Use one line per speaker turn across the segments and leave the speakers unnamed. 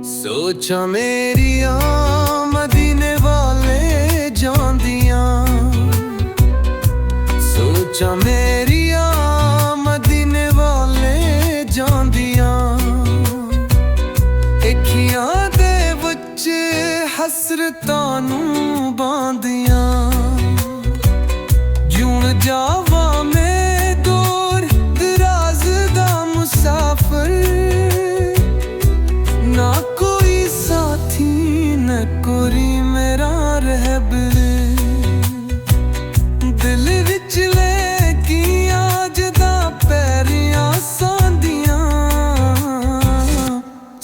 सोचा मेरिया मदीने वाले जांदियां, सोचा मेरिया मदीने वाले जांदियां। अखियां दे विच हसरतां नूं बांदियां, जून जावा मैं दूर दराज दा मुसाफिर। ना कोई साथी न कोई मेरा रहबर, दिल विच लेकी आजदा पैरियां सांदियां।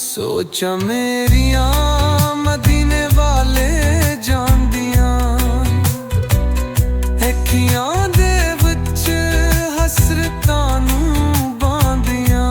सोचा मेरिया मदीने वाले जांदियां, अखियां दे विच हसरतां नूं बांदियां।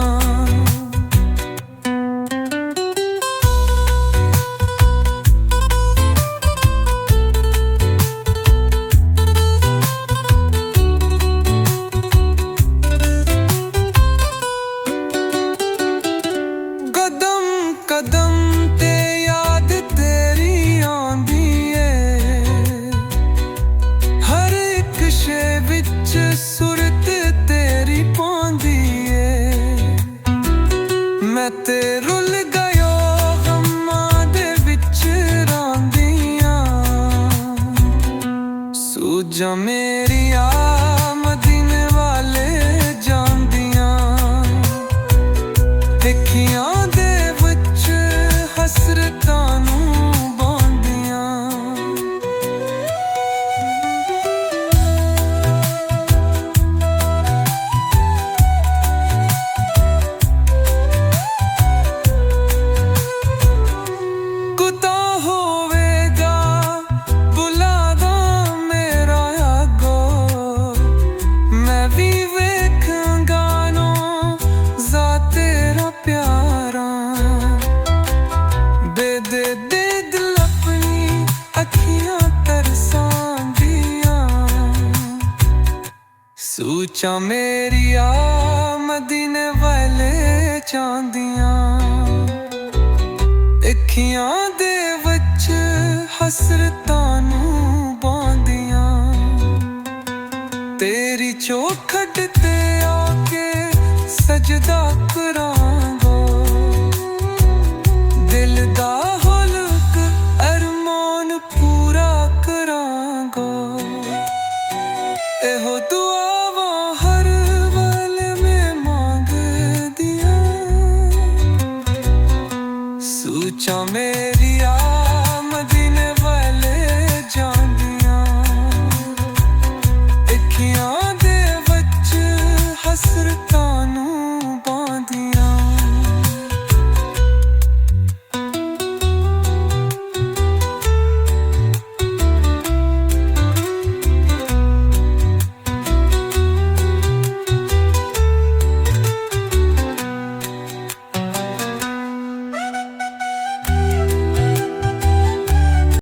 कदम ते याद तेरी आंदी है, हर एक शे विच सुरत तेरी पांदी है। मैं ते रुल गयो गम्मां दे विच रांदियां। सूझा मेरिया मदीने वाले जांदियां, अखियां दे विच हसरतां नूं बांदियां। कुता होवेगा बुलादा मेरा आगो, मैं भी वेखांगा नो जा तेरा प्यारा। दे दे दे दिल अपनी अखियां तरसांदियां। सूचा मेरिया मदीने वाले जांदियां, अखियां दे विच हसरतां नूं बांदियां। तेरी चौखट ते आके सजदा करांगो, दिल दा हुलक अरमान पूरा करांगो। एहो दुआवां हर वेले में मांगदियां। सूचा मेरिया